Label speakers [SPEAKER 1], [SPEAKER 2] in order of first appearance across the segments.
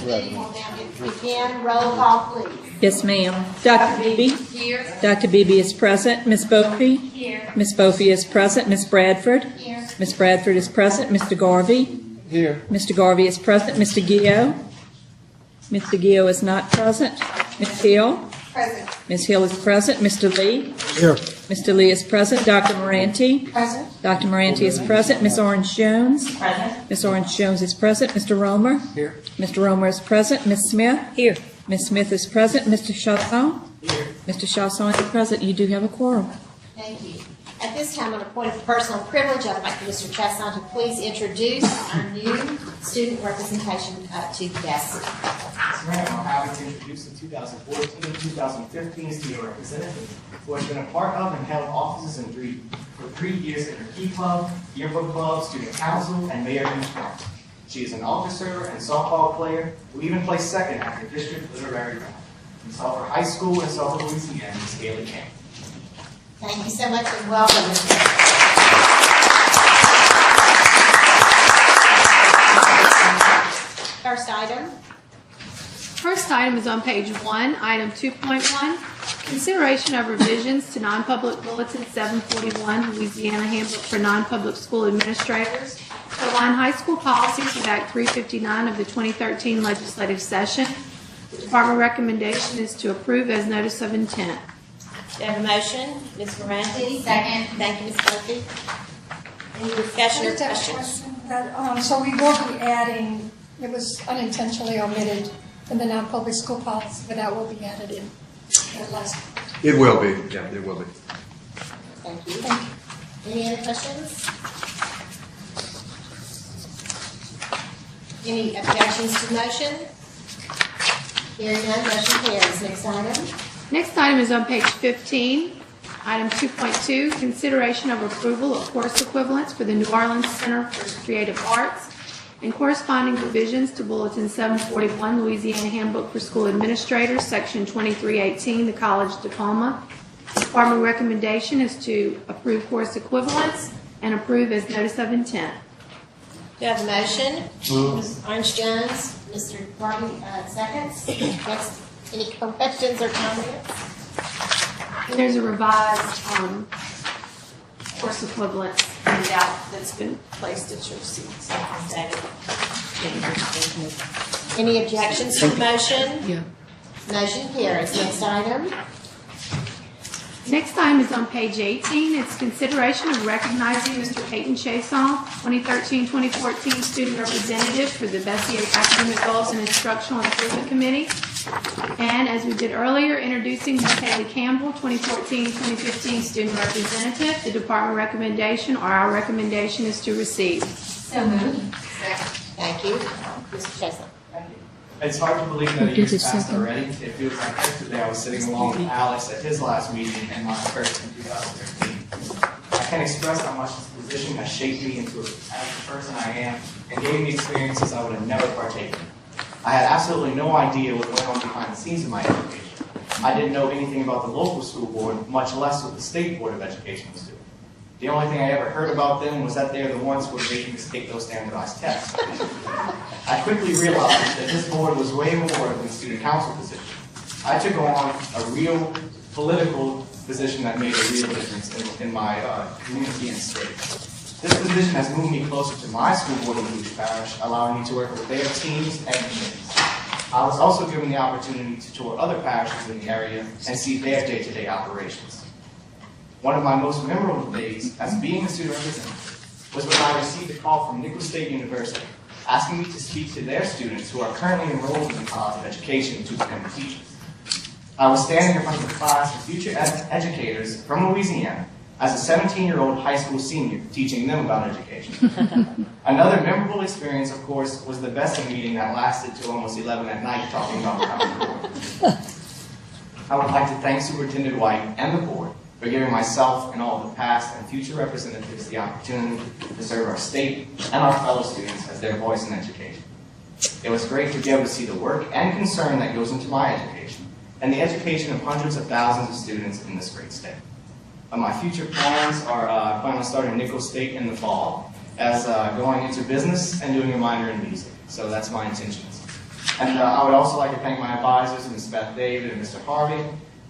[SPEAKER 1] Begin. Roll call, please.
[SPEAKER 2] Yes, ma'am. Dr. Beebe?
[SPEAKER 1] Here.
[SPEAKER 2] Dr. Beebe is present. Ms. Beaufy?
[SPEAKER 1] Here.
[SPEAKER 2] Ms. Beaufy is present. Ms. Bradford?
[SPEAKER 1] Here.
[SPEAKER 2] Ms. Bradford is present. Mr. Garvey?
[SPEAKER 3] Here.
[SPEAKER 2] Mr. Garvey is present. Mr. Gio? Mr. Gio is not present. Ms. Hill?
[SPEAKER 1] Present.
[SPEAKER 2] Ms. Hill is present. Mr. Lee?
[SPEAKER 3] Here.
[SPEAKER 2] Mr. Lee is present. Dr. Moranti?
[SPEAKER 1] Present.
[SPEAKER 2] Dr. Moranti is present. Ms. Orange Jones?
[SPEAKER 1] Present.
[SPEAKER 2] Ms. Orange Jones is present. Mr. Romer?
[SPEAKER 3] Here.
[SPEAKER 2] Mr. Romer is present. Ms. Smith?
[SPEAKER 4] Here.
[SPEAKER 2] Ms. Smith is present. Mr. Chasson?
[SPEAKER 3] Here.
[SPEAKER 2] Mr. Chasson is present. You do have a quorum.
[SPEAKER 1] Thank you. At this time, on a point of personal privilege, I'd like Mr. Chasson to please introduce our new student representation to BESE.
[SPEAKER 5] Yes, ma'am. I'm happy to introduce the 2014-2015 student representative who has been a part of and held offices for 3 years in her Key Club, Yearbook Club, Student Council, and Mayor Youth Council. She is an officer and softball player who even placed second at the district literary round. In Sulphur High School in Sulphur, Louisiana, Ms. Haley Camp.
[SPEAKER 1] Thank you so much and welcome. First item.
[SPEAKER 6] First item is on page 1, item 2.1, consideration of revisions to non-public bulletin 741, Louisiana Handbook for Non-Public School Administrators, to align high school policies with Act 359 of the 2013 legislative session. The department recommendation is to approve as notice of intent.
[SPEAKER 1] Do you have a motion? Ms. Moranti?
[SPEAKER 4] Second.
[SPEAKER 1] Thank you, Ms. Murphy. Any discussion or
[SPEAKER 7] I just have a
[SPEAKER 1] questions?
[SPEAKER 7] question. So we will be adding, it was unintentionally omitted in the non-public school policy, but that will be added in at last.
[SPEAKER 3] It will be. Yeah, it will be.
[SPEAKER 1] Thank you. Any other questions? Any objections to the motion? Hearing none, motion carries. Next item.
[SPEAKER 6] Next item is on page 15, item 2.2, consideration of approval of course equivalents for the New Orleans Center for Creative Arts and corresponding revisions to Bulletin 741, Louisiana Handbook for School Administrators, Section 2318, the College Diploma. The department recommendation is to approve course equivalents and approve as notice of intent.
[SPEAKER 1] Do you have a motion? Ms. Orange Jones, Mr. Garvey, seconds. Next, any questions or comments?
[SPEAKER 6] And there's a revised course equivalent handout that's been placed at your seats.
[SPEAKER 1] Any objections to the motion?
[SPEAKER 2] Yeah.
[SPEAKER 1] Motion carries. Next item.
[SPEAKER 6] Next item is on page 18. It's consideration of recognizing Mr. Peyton Chason, 2013-2014 student representative for the BESE Academic Goals and Instructional Improvement Committee. And as we did earlier, introducing Ms. Haley Campbell, 2014-2015 student representative. The department recommendation, or our recommendation, is to receive.
[SPEAKER 4] So moved.
[SPEAKER 1] Thank you. Mr. Chesson.
[SPEAKER 5] Thank you. It's hard to believe that a year's passed already. It feels like yesterday I was sitting along with Alex at his last meeting and my first in 2013. I can't express how much this position has shaped me into the person I am and gave me experiences I would have never partaken in. I had absolutely no idea what went on behind the scenes of my education. I didn't know anything about the local school board, much less what the State Board of Education was doing. The only thing I ever heard about them was that they're the ones who were making us take those standardized tests. I quickly realized that this board was way more than the student council position. I took on a real political position that made a real difference in my community and state. This position has moved me closer to my school board in Louis Parish, allowing me to work with their teams and committees. I was also given the opportunity to tour other parishes in the area and see their day-to-day operations. One of my most memorable days as being a student representative was when I received a call from Nicholls State University asking me to speak to their students who are currently enrolled in the College of Education to become teachers. I was standing in front of a class of future educators from Louisiana as a 17-year-old high school senior teaching them about education. Another memorable experience, of course, was the BESE meeting that lasted till almost 11 at night talking about the Common Core. I would like to thank Superintendent White and the board for giving myself and all the past and future representatives the opportunity to serve our state and our fellow students as their voice in education. It was great to be able to see the work and concern that goes into my education and the education of hundreds of thousands of students in this great state. My future plans are I plan on starting Nicholls State in the fall as going into business and doing a minor in music. So that's my intentions. And I would also like to thank my advisors, Ms. Beth David and Mr. Harvey,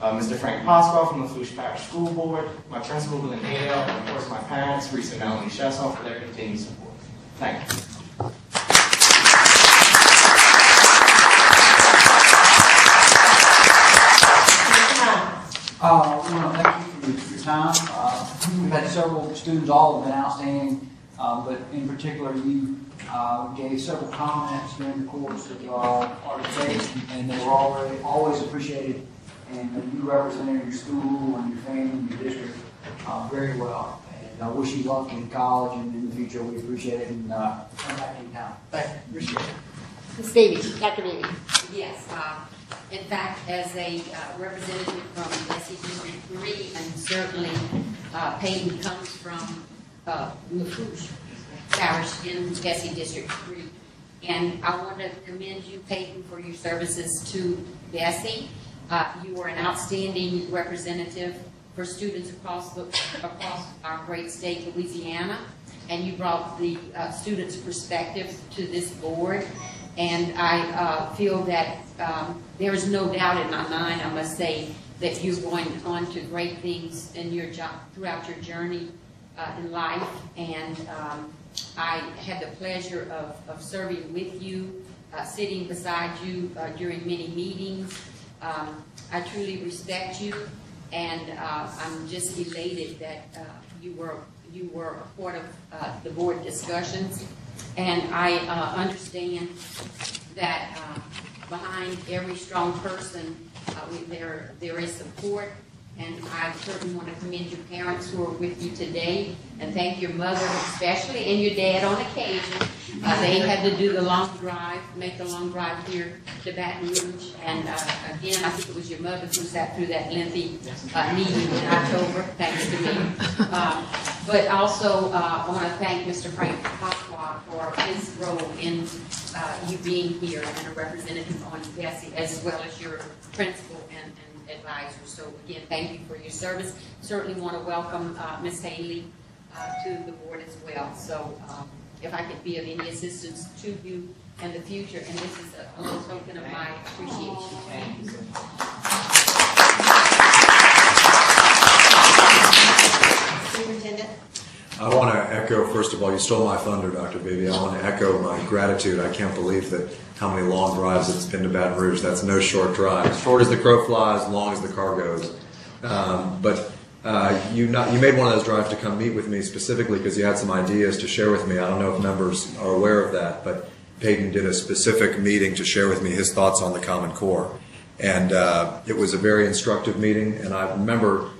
[SPEAKER 5] Mr. Frank Pasquale from the Flush Parish School Board, my principal, Glenn Adel, and of course my parents, Reese and Melanie Chesson, for their continued support. Thank you.
[SPEAKER 4] I want to thank you for your time. We've had several students, all have been outstanding, but in particular, you gave several comments during the course of our debate, and they were always appreciated. And you represented your school and your family and your district very well. And I wish you luck in college and in the future. We appreciate it, and come back anytime. Thank you. Appreciate it.
[SPEAKER 1] Ms. Beebe, Dr. Beebe.
[SPEAKER 8] Yes, in fact, as a representative from BESE District 3, and certainly Peyton comes from Lafourche Parish in BESE District 3. And I want to commend you, Peyton, for your services to BESE. You were an outstanding representative for students across our great state, Louisiana, and you brought the students' perspective to this board. And I feel that there is no doubt in my mind, I must say, that you're going on to great things in your job throughout your journey in life. And I had the pleasure of serving with you, sitting beside you during many meetings. I truly respect you, and I'm just elated that you were a part of the board discussions. And I understand that behind every strong person, there is support. And I certainly want to commend your parents who are with you today, and thank your mother especially, and your dad on occasion. They had to do the long drive, make the long drive here to Baton Rouge. And again, I think it was your mother who sat through that lengthy meeting in October, thanks to me. But also, I want to thank Mr. Frank Pasquale for his role in you being here and a representative on BESE, as well as your principal and advisor. So again, thank you for your service. Certainly want to welcome Ms. Haley to the board as well. So if I could be of any assistance to you in the future, and this is a little token of my appreciation.
[SPEAKER 5] Thank you.
[SPEAKER 1] Superintendent.
[SPEAKER 3] I want to echo, first of all, you stole my thunder, Dr. Beebe. I want to echo my gratitude. I can't believe that how many long drives it's been to Baton Rouge. That's no short drive. Short as the crow flies, long as the car goes. But you made one of those drives to come meet with me specifically because you had some ideas to share with me. I don't know if members are aware of that, but Peyton did a specific meeting to share with me his thoughts on the Common Core. And it was a very instructive meeting, and I remember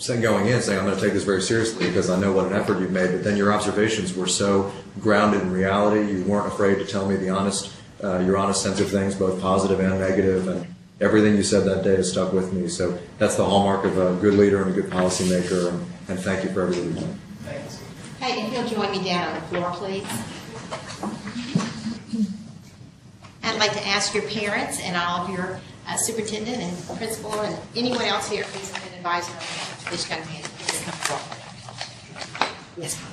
[SPEAKER 3] going in saying, I'm going to take this very seriously because I know what an effort you've made, but then your observations were so grounded in reality. You weren't afraid to tell me your honest sense of things, both positive and negative, and everything you said that day has stuck with me. So that's the hallmark of a good leader and a good policymaker, and thank you for everything you've done.
[SPEAKER 5] Thanks.
[SPEAKER 1] Hey, if you'll join me down on the floor, please. I'd like to ask your parents and all of your superintendent and principal and anyone else here, please, an advisor, please come in. Please come forward. Yes, ma'am.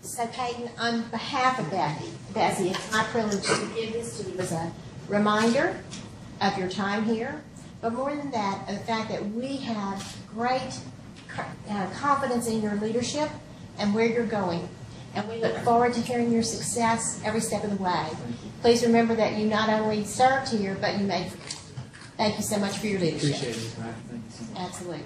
[SPEAKER 1] So Peyton, on behalf of BESE, it's my privilege to give this to you as a reminder of your time here, but more than that, of the fact that we have great confidence in your leadership and where you're going. And we look forward to hearing your success every step of the way. Please remember that you not only served here, but you made. Thank you so much for your leadership.
[SPEAKER 5] Appreciate it, man. Thank you so much.
[SPEAKER 1] Absolutely.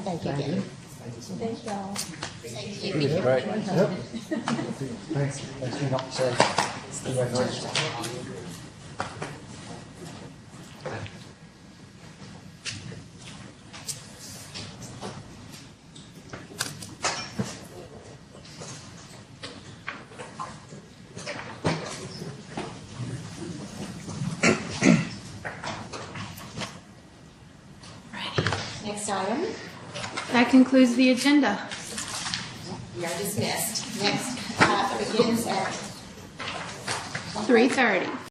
[SPEAKER 1] Thank you again. Thank y'all.
[SPEAKER 8] Thank you.
[SPEAKER 4] Right. Yep. Thanks. Thanks for helping say. Congratulations.
[SPEAKER 1] Next item,
[SPEAKER 6] That concludes the agenda.
[SPEAKER 1] we are dismissed. Next begins at
[SPEAKER 6] 3:30.